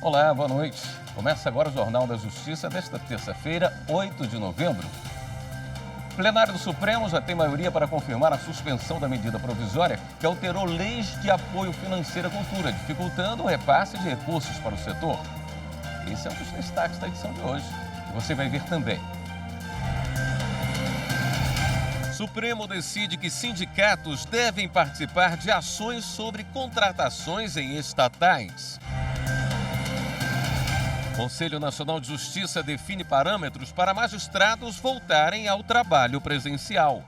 Olá, boa noite. Começa agora o Jornal da Justiça desta terça-feira, 8 de novembro. O plenário do Supremo já tem maioria para confirmar a suspensão da medida provisória que alterou leis de apoio financeiro à cultura, dificultando o repasse de recursos para o setor. Esse é um dos destaques da edição de hoje. Você vai ver também. Supremo decide que sindicatos devem participar de ações sobre contratações em estatais. Conselho Nacional de Justiça define parâmetros para magistrados voltarem ao trabalho presencial.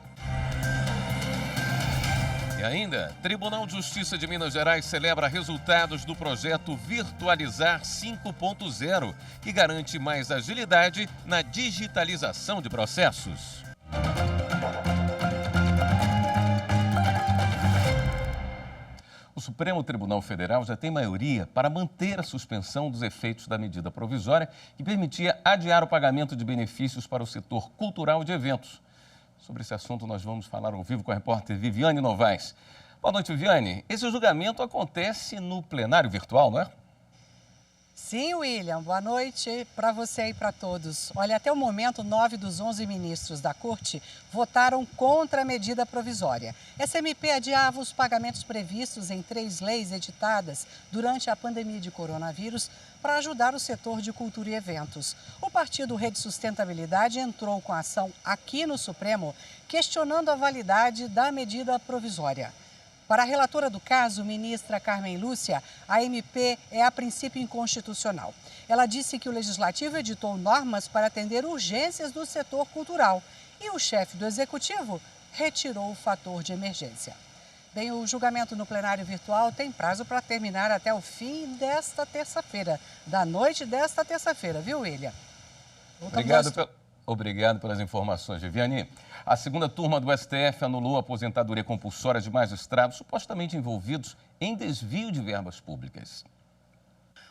E ainda, Tribunal de Justiça de Minas Gerais celebra resultados do projeto Virtualizar 5.0, que garante mais agilidade na digitalização de processos. O Supremo Tribunal Federal já tem maioria para manter a suspensão dos efeitos da medida provisória que permitia adiar o pagamento de benefícios para o setor cultural e de eventos. Sobre esse assunto nós vamos falar ao vivo com a repórter Viviane Novaes. Boa noite, Viviane. Esse julgamento acontece no plenário virtual, não é? Sim, William. Boa noite para você e para todos. Olha, até o momento, 9 dos 11 ministros da Corte votaram contra a medida provisória. Essa MP adiava os pagamentos previstos em 3 leis editadas durante a pandemia de coronavírus para ajudar o setor de cultura e eventos. O partido Rede Sustentabilidade entrou com ação aqui no Supremo, questionando a validade da medida provisória. Para a relatora do caso, ministra Carmen Lúcia, a MP é a princípio inconstitucional. Ela disse que o Legislativo editou normas para atender urgências do setor cultural e o chefe do Executivo retirou o fator de emergência. Bem, o julgamento no plenário virtual tem prazo para terminar até o fim desta terça-feira, da noite desta terça-feira, viu, William? Obrigado pelas informações, Viviane. A segunda turma do STF anulou a aposentadoria compulsória de magistrados supostamente envolvidos em desvio de verbas públicas.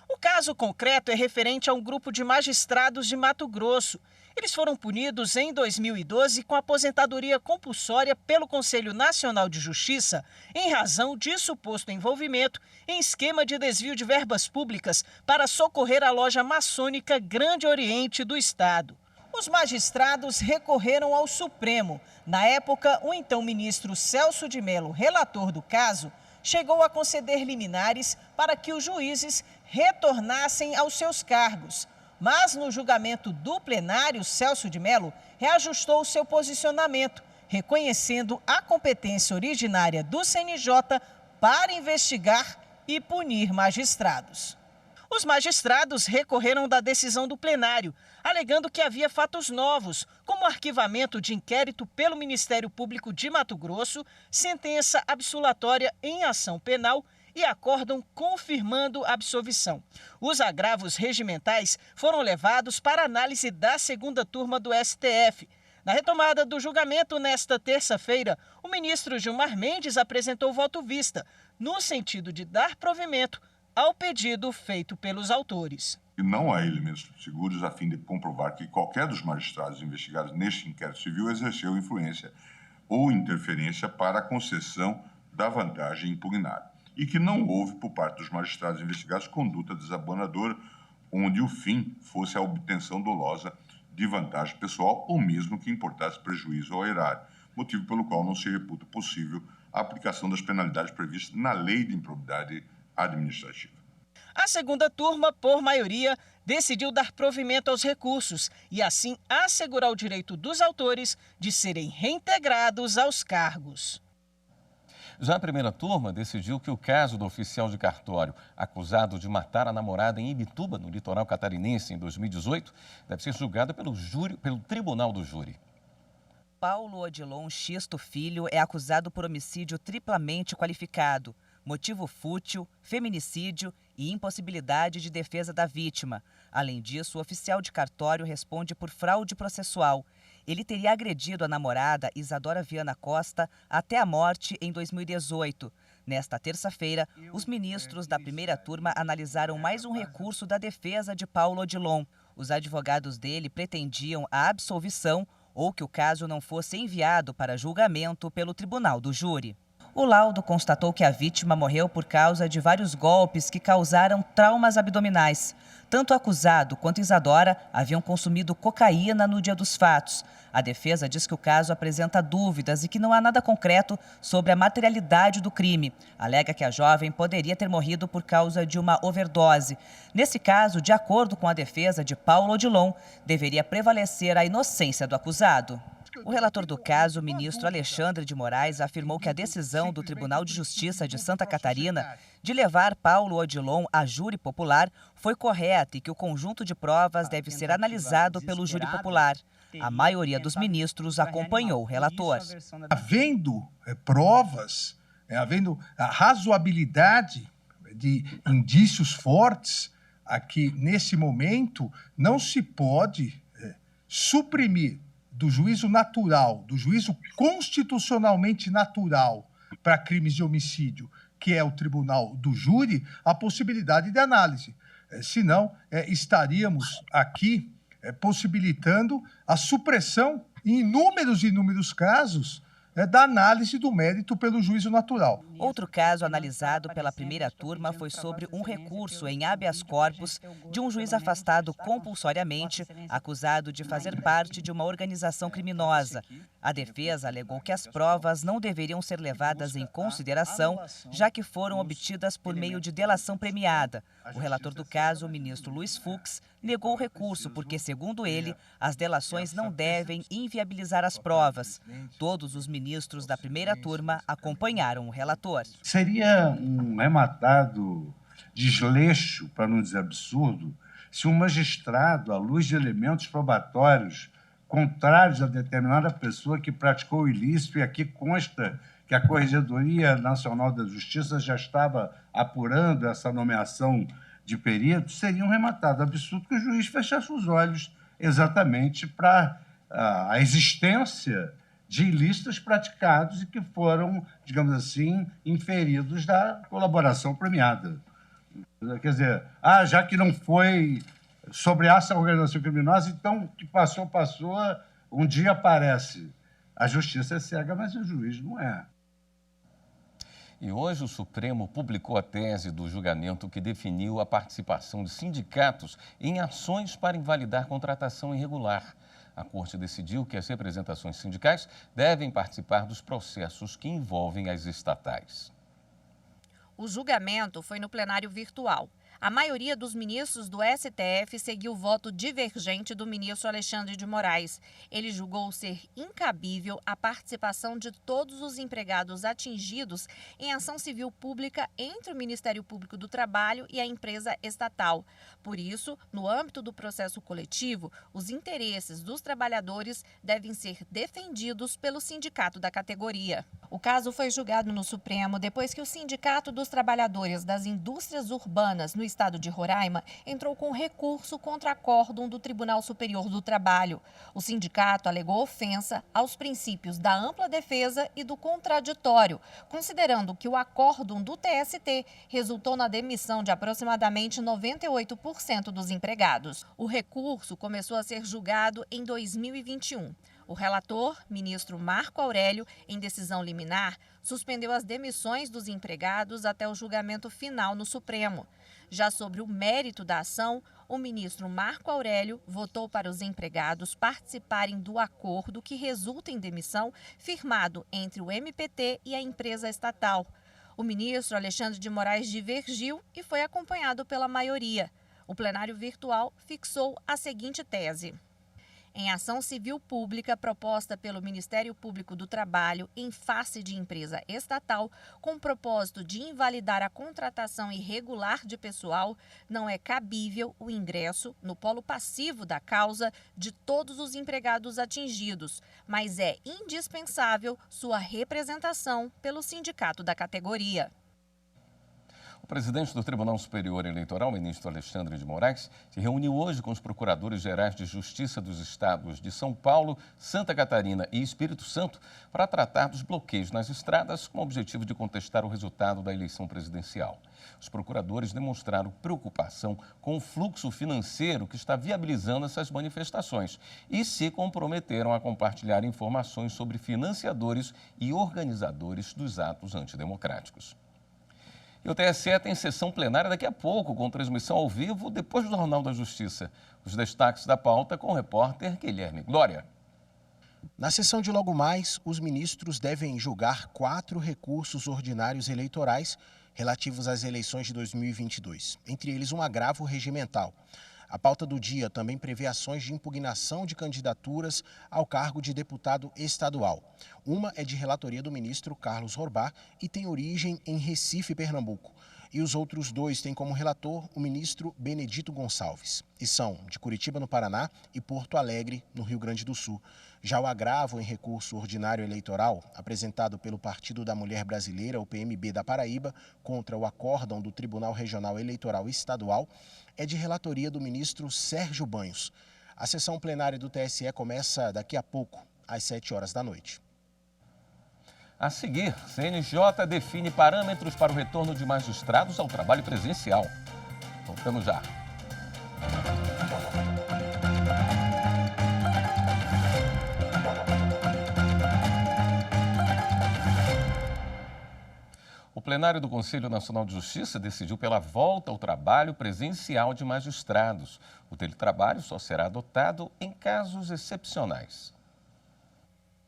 O caso concreto é referente a um grupo de magistrados de Mato Grosso. Eles foram punidos em 2012 com aposentadoria compulsória pelo Conselho Nacional de Justiça em razão de suposto envolvimento em esquema de desvio de verbas públicas para socorrer a loja maçônica Grande Oriente do Estado. Os magistrados recorreram ao Supremo. Na época, o então ministro Celso de Mello, relator do caso, chegou a conceder liminares para que os juízes retornassem aos seus cargos. Mas no julgamento do plenário, Celso de Mello reajustou seu posicionamento, reconhecendo a competência originária do CNJ para investigar e punir magistrados. Os magistrados recorreram da decisão do plenário, alegando que havia fatos novos, como o arquivamento de inquérito pelo Ministério Público de Mato Grosso, sentença absolutória em ação penal e acórdão confirmando a absolvição. Os agravos regimentais foram levados para análise da segunda turma do STF. Na retomada do julgamento nesta terça-feira, o ministro Gilmar Mendes apresentou voto vista, no sentido de dar provimento ao pedido feito pelos autores. E não há elementos seguros a fim de comprovar que qualquer dos magistrados investigados neste inquérito civil exerceu influência ou interferência para a concessão da vantagem impugnada e que não houve por parte dos magistrados investigados conduta desabonadora onde o fim fosse a obtenção dolosa de vantagem pessoal ou mesmo que importasse prejuízo ao erário, motivo pelo qual não se reputa possível a aplicação das penalidades previstas na Lei de Improbidade Administrativa. A segunda turma, por maioria, decidiu dar provimento aos recursos e, assim, assegurar o direito dos autores de serem reintegrados aos cargos. Já a primeira turma decidiu que o caso do oficial de cartório acusado de matar a namorada em Ibituba, no litoral catarinense, em 2018, deve ser julgado pelo Tribunal do Júri. Paulo Odilon Xisto Filho é acusado por homicídio triplamente qualificado. Motivo fútil, feminicídio e impossibilidade de defesa da vítima. Além disso, o oficial de cartório responde por fraude processual. Ele teria agredido a namorada Isadora Viana Costa até a morte em 2018. Nesta terça-feira, os ministros da primeira turma analisaram mais um recurso da defesa de Paulo Odilon. Os advogados dele pretendiam a absolvição ou que o caso não fosse enviado para julgamento pelo Tribunal do Júri. O laudo constatou que a vítima morreu por causa de vários golpes que causaram traumas abdominais. Tanto o acusado quanto Isadora haviam consumido cocaína no dia dos fatos. A defesa diz que o caso apresenta dúvidas e que não há nada concreto sobre a materialidade do crime. Alega que a jovem poderia ter morrido por causa de uma overdose. Nesse caso, de acordo com a defesa de Paulo Odilon, deveria prevalecer a inocência do acusado. O relator do caso, o ministro Alexandre de Moraes, afirmou que a decisão do Tribunal de Justiça de Santa Catarina de levar Paulo Odilon a júri popular foi correta e que o conjunto de provas deve ser analisado pelo júri popular. A maioria dos ministros acompanhou o relator. Havendo provas, havendo a razoabilidade de indícios fortes, aqui nesse momento não se pode suprimir do juízo natural, do juízo constitucionalmente natural para crimes de homicídio, que é o tribunal do júri, a possibilidade de análise. Senão, estaríamos aqui possibilitando a supressão, em inúmeros casos, da análise do mérito pelo juízo natural. Outro caso analisado pela primeira turma foi sobre um recurso em habeas corpus de um juiz afastado compulsoriamente, acusado de fazer parte de uma organização criminosa. A defesa alegou que as provas não deveriam ser levadas em consideração, já que foram obtidas por meio de delação premiada. O relator do caso, o ministro Luiz Fux, negou o recurso porque, segundo ele, as delações não devem inviabilizar as provas. Todos os ministros da primeira turma acompanharam o relator. Seria um rematado desleixo, para não dizer absurdo, se um magistrado, à luz de elementos probatórios contrários a determinada pessoa que praticou o ilícito, e aqui consta que a Corregedoria Nacional da Justiça já estava apurando essa nomeação de peritos, seria um rematado absurdo que o juiz fechasse os olhos exatamente para a existência de ilícitos praticados e que foram, digamos assim, inferidos da colaboração premiada. Quer dizer, já que não foi sobre essa organização criminosa, então, que passou, um dia aparece. A justiça é cega, mas o juiz não é. E hoje o Supremo publicou a tese do julgamento que definiu a participação de sindicatos em ações para invalidar contratação irregular. A Corte decidiu que as representações sindicais devem participar dos processos que envolvem as estatais. O julgamento foi no plenário virtual. A maioria dos ministros do STF seguiu o voto divergente do ministro Alexandre de Moraes. Ele julgou ser incabível a participação de todos os empregados atingidos em ação civil pública entre o Ministério Público do Trabalho e a empresa estatal. Por isso, no âmbito do processo coletivo, os interesses dos trabalhadores devem ser defendidos pelo sindicato da categoria. O caso foi julgado no Supremo depois que o Sindicato dos Trabalhadores das Indústrias Urbanas no estado de Roraima entrou com recurso contra acórdão do Tribunal Superior do Trabalho. O sindicato alegou ofensa aos princípios da ampla defesa e do contraditório, considerando que o acórdão do TST resultou na demissão de aproximadamente 98% dos empregados. O recurso começou a ser julgado em 2021. O relator, ministro Marco Aurélio, em decisão liminar, suspendeu as demissões dos empregados até o julgamento final no Supremo. Já sobre o mérito da ação, o ministro Marco Aurélio votou para os empregados participarem do acordo que resulta em demissão firmado entre o MPT e a empresa estatal. O ministro Alexandre de Moraes divergiu e foi acompanhado pela maioria. O plenário virtual fixou a seguinte tese: em ação civil pública proposta pelo Ministério Público do Trabalho em face de empresa estatal, com o propósito de invalidar a contratação irregular de pessoal, não é cabível o ingresso no polo passivo da causa de todos os empregados atingidos, mas é indispensável sua representação pelo sindicato da categoria. O presidente do Tribunal Superior Eleitoral, ministro Alexandre de Moraes, se reuniu hoje com os procuradores-gerais de Justiça dos estados de São Paulo, Santa Catarina e Espírito Santo para tratar dos bloqueios nas estradas com o objetivo de contestar o resultado da eleição presidencial. Os procuradores demonstraram preocupação com o fluxo financeiro que está viabilizando essas manifestações e se comprometeram a compartilhar informações sobre financiadores e organizadores dos atos antidemocráticos. E o TSE tem sessão plenária daqui a pouco, com transmissão ao vivo, depois do Jornal da Justiça. Os destaques da pauta com o repórter Guilherme Glória. Na sessão de logo mais, os ministros devem julgar 4 recursos ordinários eleitorais relativos às eleições de 2022, entre eles um agravo regimental. A pauta do dia também prevê ações de impugnação de candidaturas ao cargo de deputado estadual. Uma é de relatoria do ministro Carlos Horbach e tem origem em Recife, Pernambuco. E os outros 2 têm como relator o ministro Benedito Gonçalves. E são de Curitiba, no Paraná, e Porto Alegre, no Rio Grande do Sul. Já o agravo em recurso ordinário eleitoral, apresentado pelo Partido da Mulher Brasileira, o PMB da Paraíba, contra o acórdão do Tribunal Regional Eleitoral Estadual, é de relatoria do ministro Sérgio Banhos. A sessão plenária do TSE começa daqui a pouco, às 7 horas da noite. A seguir, CNJ define parâmetros para o retorno de magistrados ao trabalho presencial. Voltamos já. O plenário do Conselho Nacional de Justiça decidiu pela volta ao trabalho presencial de magistrados. O teletrabalho só será adotado em casos excepcionais.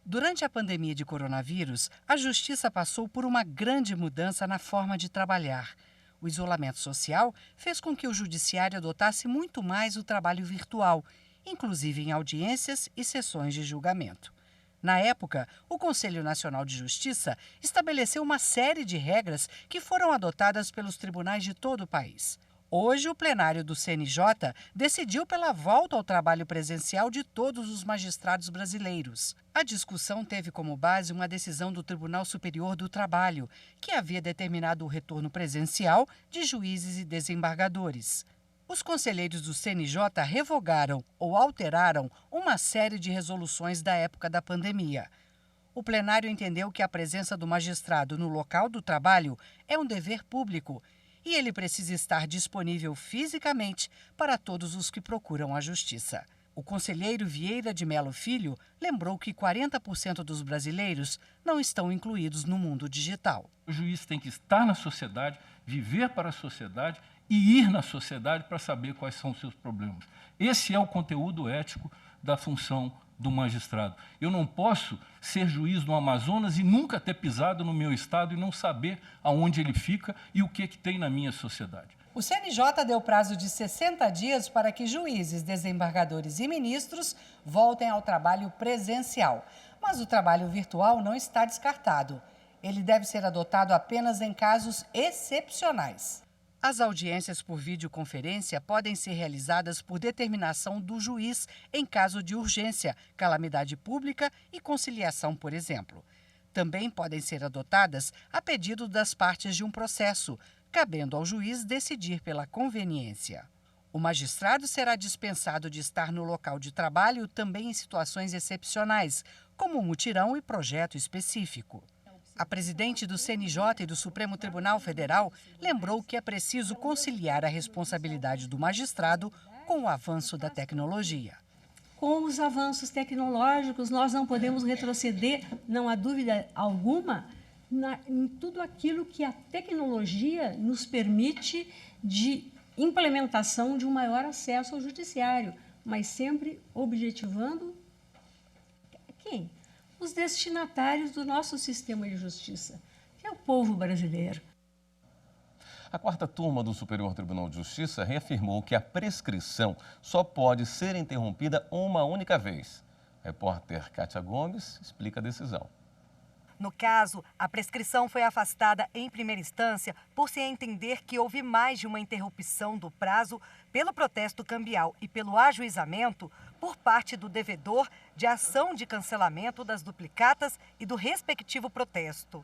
Durante a pandemia de coronavírus, a Justiça passou por uma grande mudança na forma de trabalhar. O isolamento social fez com que o Judiciário adotasse muito mais o trabalho virtual, inclusive em audiências e sessões de julgamento. Na época, o Conselho Nacional de Justiça estabeleceu uma série de regras que foram adotadas pelos tribunais de todo o país. Hoje, o plenário do CNJ decidiu pela volta ao trabalho presencial de todos os magistrados brasileiros. A discussão teve como base uma decisão do Tribunal Superior do Trabalho, que havia determinado o retorno presencial de juízes e desembargadores. Os conselheiros do CNJ revogaram ou alteraram uma série de resoluções da época da pandemia. O plenário entendeu que a presença do magistrado no local do trabalho é um dever público e ele precisa estar disponível fisicamente para todos os que procuram a justiça. O conselheiro Vieira de Melo Filho lembrou que 40% dos brasileiros não estão incluídos no mundo digital. O juiz tem que estar na sociedade, viver para a sociedade e ir na sociedade para saber quais são os seus problemas. Esse é o conteúdo ético da função do magistrado. Eu não posso ser juiz no Amazonas e nunca ter pisado no meu estado e não saber aonde ele fica e o que tem na minha sociedade. O CNJ deu prazo de 60 dias para que juízes, desembargadores e ministros voltem ao trabalho presencial. Mas o trabalho virtual não está descartado. Ele deve ser adotado apenas em casos excepcionais. As audiências por videoconferência podem ser realizadas por determinação do juiz em caso de urgência, calamidade pública e conciliação, por exemplo. Também podem ser adotadas a pedido das partes de um processo, cabendo ao juiz decidir pela conveniência. O magistrado será dispensado de estar no local de trabalho também em situações excepcionais, como mutirão e projeto específico. A presidente do CNJ e do Supremo Tribunal Federal lembrou que é preciso conciliar a responsabilidade do magistrado com o avanço da tecnologia. Com os avanços tecnológicos, nós não podemos retroceder, não há dúvida alguma, em tudo aquilo que a tecnologia nos permite de implementação de um maior acesso ao judiciário, mas sempre objetivando quem? Os destinatários do nosso sistema de justiça, que é o povo brasileiro. A 4ª turma do Superior Tribunal de Justiça reafirmou que a prescrição só pode ser interrompida uma única vez. A repórter Kátia Gomes explica a decisão. No caso, a prescrição foi afastada em primeira instância por se entender que houve mais de uma interrupção do prazo pelo protesto cambial e pelo ajuizamento por parte do devedor de ação de cancelamento das duplicatas e do respectivo protesto.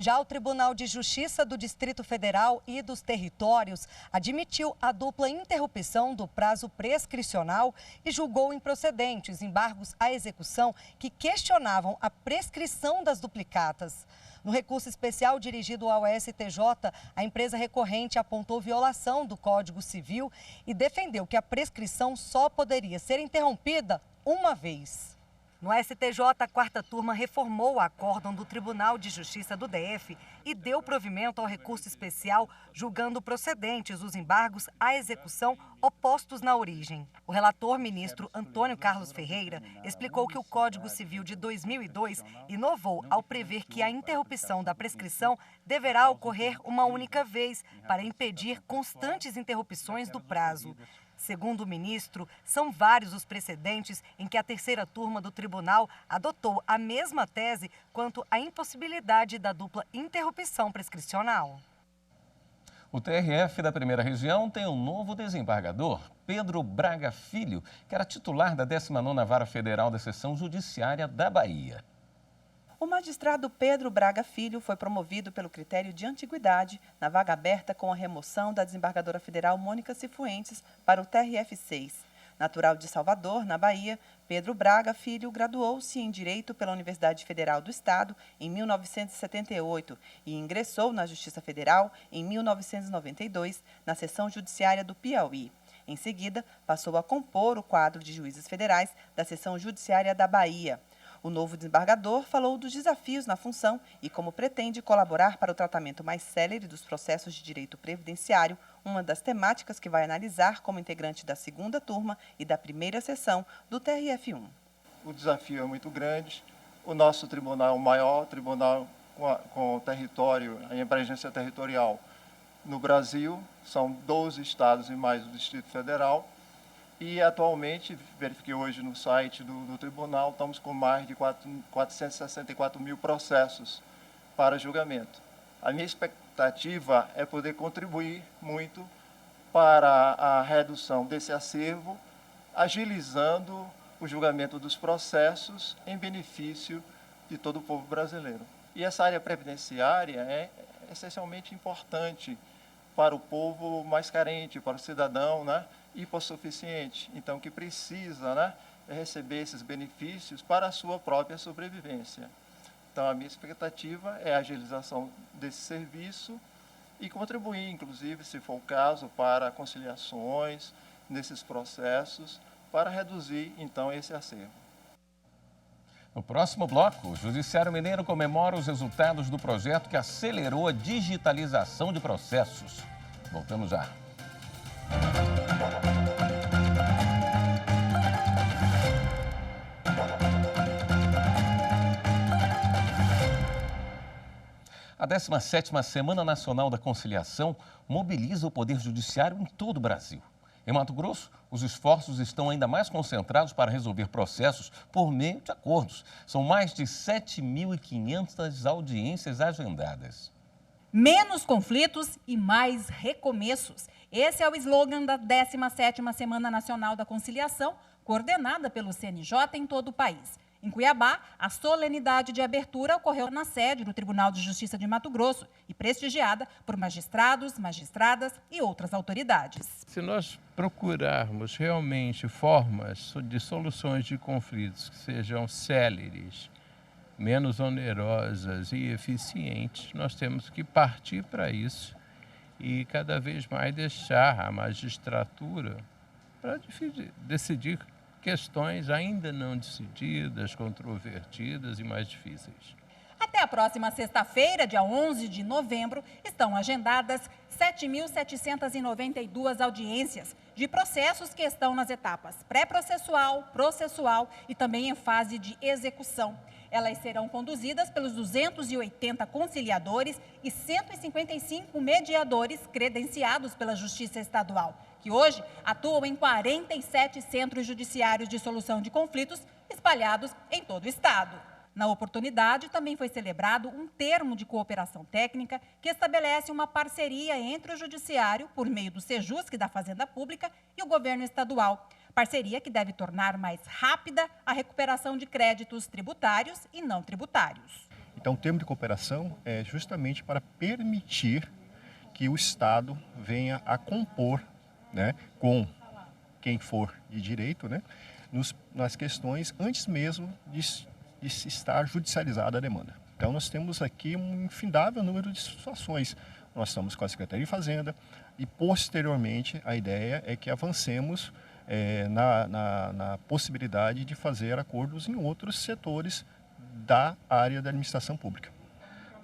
Já o Tribunal de Justiça do Distrito Federal e dos Territórios admitiu a dupla interrupção do prazo prescricional e julgou improcedentes embargos à execução que questionavam a prescrição das duplicatas. No recurso especial dirigido ao STJ, a empresa recorrente apontou violação do Código Civil e defendeu que a prescrição só poderia ser interrompida uma vez. No STJ, a quarta turma reformou o acórdão do Tribunal de Justiça do DF e deu provimento ao recurso especial, julgando procedentes os embargos à execução opostos na origem. O relator, ministro Antônio Carlos Ferreira, explicou que o Código Civil de 2002 inovou ao prever que a interrupção da prescrição deverá ocorrer uma única vez para impedir constantes interrupções do prazo. Segundo o ministro, são vários os precedentes em que a terceira turma do tribunal adotou a mesma tese quanto à impossibilidade da dupla interrupção prescricional. O TRF da Primeira Região tem um novo desembargador, Pedro Braga Filho, que era titular da 19ª Vara Federal da Seção Judiciária da Bahia. O magistrado Pedro Braga Filho foi promovido pelo critério de antiguidade na vaga aberta com a remoção da desembargadora federal Mônica Cifuentes para o TRF6. Natural de Salvador, na Bahia, Pedro Braga Filho graduou-se em Direito pela Universidade Federal do Estado em 1978 e ingressou na Justiça Federal em 1992, na Seção Judiciária do Piauí. Em seguida, passou a compor o quadro de juízes federais da Seção Judiciária da Bahia. O novo desembargador falou dos desafios na função e como pretende colaborar para o tratamento mais célere dos processos de direito previdenciário, uma das temáticas que vai analisar como integrante da segunda turma e da primeira sessão do TRF1. O desafio é muito grande. O nosso tribunal é o maior tribunal com território, em abrangência territorial no Brasil. São 12 estados e mais o Distrito Federal. E, atualmente, verifiquei hoje no site do tribunal, estamos com mais de 464 mil processos para julgamento. A minha expectativa é poder contribuir muito para a redução desse acervo, agilizando o julgamento dos processos em benefício de todo o povo brasileiro. E essa área previdenciária é essencialmente importante para o povo mais carente, para o cidadão, né? Hipossuficiente, então que precisa, receber esses benefícios para a sua própria sobrevivência. Então a minha expectativa é a agilização desse serviço e contribuir, inclusive, se for o caso, para conciliações nesses processos, para reduzir então esse acervo. No próximo bloco, o Judiciário Mineiro comemora os resultados do projeto que acelerou a digitalização de processos. Voltamos já. A 17ª Semana Nacional da Conciliação mobiliza o Poder Judiciário em todo o Brasil. Em Mato Grosso, os esforços estão ainda mais concentrados para resolver processos por meio de acordos. São mais de 7.500 audiências agendadas. Menos conflitos e mais recomeços. Esse é o slogan da 17ª Semana Nacional da Conciliação, coordenada pelo CNJ em todo o país. Em Cuiabá, a solenidade de abertura ocorreu na sede do Tribunal de Justiça de Mato Grosso e prestigiada por magistrados, magistradas e outras autoridades. Se nós procurarmos realmente formas de soluções de conflitos que sejam céleres, menos onerosas e eficientes, nós temos que partir para isso e cada vez mais deixar a magistratura para decidir questões ainda não decididas, controvertidas e mais difíceis. Até a próxima sexta-feira, dia 11 de novembro, estão agendadas 7.792 audiências de processos que estão nas etapas pré-processual, processual e também em fase de execução. Elas serão conduzidas pelos 280 conciliadores e 155 mediadores credenciados pela Justiça Estadual, que hoje atuam em 47 centros judiciários de solução de conflitos espalhados em todo o estado. Na oportunidade, também foi celebrado um termo de cooperação técnica que estabelece uma parceria entre o Judiciário, por meio do Sejusc da Fazenda Pública, e o governo estadual. Parceria que deve tornar mais rápida a recuperação de créditos tributários e não tributários. Então, o termo de cooperação é justamente para permitir que o Estado venha a compor, né, com quem for de direito, né, nas questões antes mesmo de estar judicializada a demanda. Então, nós temos aqui um infindável número de situações. Nós estamos com a Secretaria de Fazenda e, posteriormente, a ideia é que avancemos na possibilidade de fazer acordos em outros setores da área da administração pública.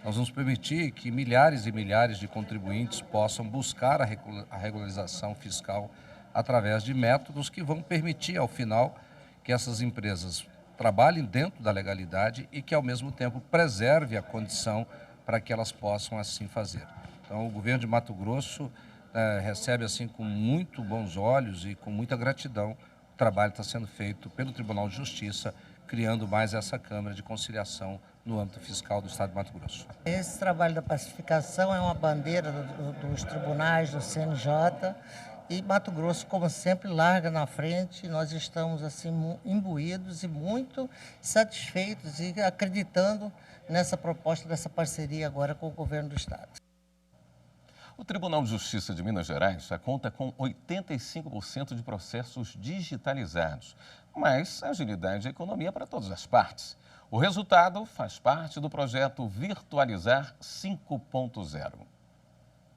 Nós vamos permitir que milhares e milhares de contribuintes possam buscar a regularização fiscal através de métodos que vão permitir, ao final, que essas empresas trabalhem dentro da legalidade e que, ao mesmo tempo, preserve a condição para que elas possam assim fazer. Então, o governo de Mato Grosso recebe assim com muito bons olhos e com muita gratidão o trabalho que está sendo feito pelo Tribunal de Justiça, criando mais essa Câmara de Conciliação no âmbito fiscal do Estado de Mato Grosso. Esse trabalho da pacificação é uma bandeira dos tribunais, do CNJ, e Mato Grosso, como sempre, larga na frente. Nós estamos assim imbuídos e muito satisfeitos e acreditando nessa proposta dessa parceria agora com o governo do Estado. O Tribunal de Justiça de Minas Gerais já conta com 85% de processos digitalizados, mas agilidade e economia para todas as partes. O resultado faz parte do projeto Virtualizar 5.0.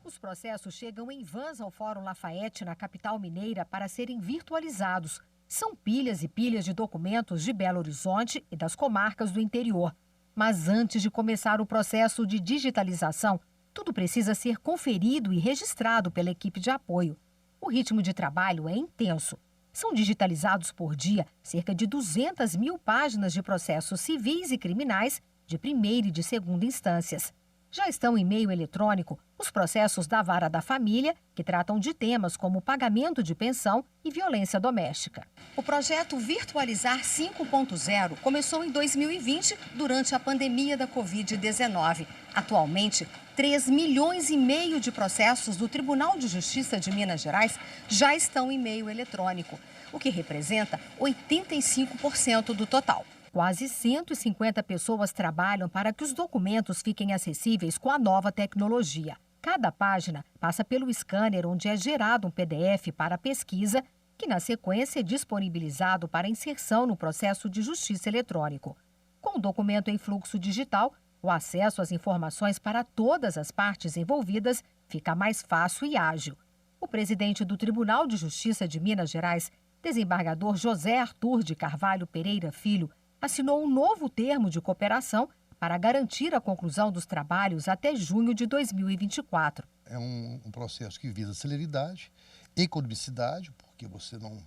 Os processos chegam em vans ao Fórum Lafayette, na capital mineira, para serem virtualizados. São pilhas e pilhas de documentos de Belo Horizonte e das comarcas do interior. Mas antes de começar o processo de digitalização, tudo precisa ser conferido e registrado pela equipe de apoio. O ritmo de trabalho é intenso. São digitalizados por dia cerca de 200 mil páginas de processos civis e criminais de primeira e de segunda instâncias. Já estão em meio eletrônico os processos da Vara da Família, que tratam de temas como pagamento de pensão e violência doméstica. O projeto Virtualizar 5.0 começou em 2020, durante a pandemia da Covid-19. Atualmente, 3,5 milhões de processos do Tribunal de Justiça de Minas Gerais já estão em meio eletrônico, o que representa 85% do total. Quase 150 pessoas trabalham para que os documentos fiquem acessíveis com a nova tecnologia. Cada página passa pelo scanner, onde é gerado um PDF para pesquisa, que na sequência é disponibilizado para inserção no processo de justiça eletrônico. Com o documento em fluxo digital, o acesso às informações para todas as partes envolvidas fica mais fácil e ágil. O presidente do Tribunal de Justiça de Minas Gerais, desembargador José Arthur de Carvalho Pereira Filho, assinou um novo termo de cooperação para garantir a conclusão dos trabalhos até junho de 2024. É um processo que visa celeridade, economicidade, porque você não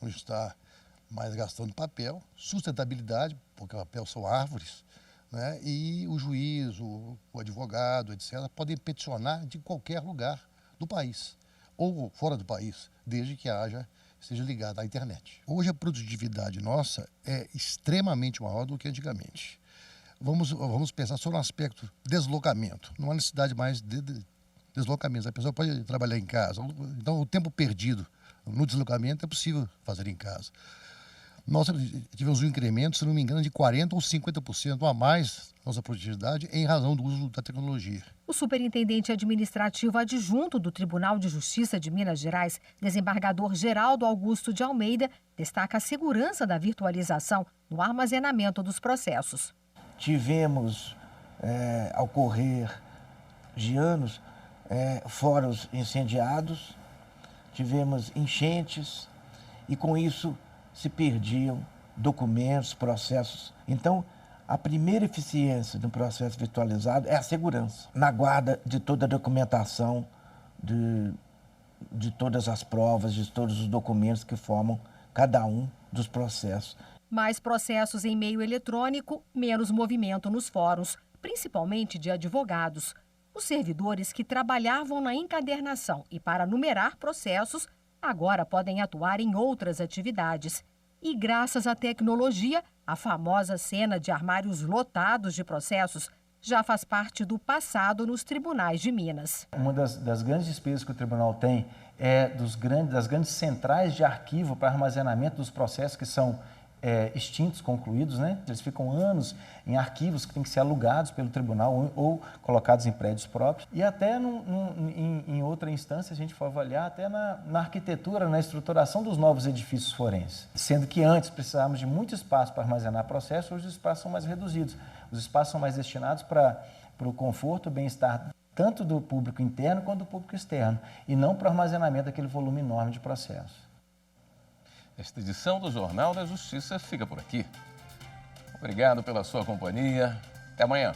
está mais gastando papel, sustentabilidade, porque o papel são árvores, né? E o juiz, o advogado, etc., podem peticionar de qualquer lugar do país ou fora do país, desde que seja ligado à internet. Hoje a produtividade nossa é extremamente maior do que antigamente. Vamos pensar só no aspecto deslocamento. Não há necessidade mais de deslocamento. A pessoa pode trabalhar em casa. Então, o tempo perdido no deslocamento é possível fazer em casa. Nós tivemos um incremento, se não me engano, de 40% ou 50% a mais na nossa produtividade em razão do uso da tecnologia. O superintendente administrativo adjunto do Tribunal de Justiça de Minas Gerais, desembargador Geraldo Augusto de Almeida, destaca a segurança da virtualização no armazenamento dos processos. Tivemos, ao correr de anos, fóruns incendiados, tivemos enchentes e, com isso, se perdiam documentos, processos. Então, a primeira eficiência do processo virtualizado é a segurança, na guarda de toda a documentação, de todas as provas, de todos os documentos que formam cada um dos processos. Mais processos em meio eletrônico, menos movimento nos fóruns, principalmente de advogados. Os servidores que trabalhavam na encadernação e para numerar processos agora podem atuar em outras atividades. E graças à tecnologia, a famosa cena de armários lotados de processos já faz parte do passado nos tribunais de Minas. Uma das grandes despesas que o tribunal tem é das grandes centrais de arquivo para armazenamento dos processos que são extintos, concluídos, né? Eles ficam anos em arquivos que têm que ser alugados pelo tribunal ou colocados em prédios próprios. E até em outra instância, a gente for avaliar até na arquitetura, na estruturação dos novos edifícios forenses. Sendo que antes precisávamos de muito espaço para armazenar processos, hoje os espaços são mais reduzidos. Os espaços são mais destinados para o conforto, o bem-estar tanto do público interno quanto do público externo, e não para o armazenamento daquele volume enorme de processos. Esta edição do Jornal da Justiça fica por aqui. Obrigado pela sua companhia. Até amanhã.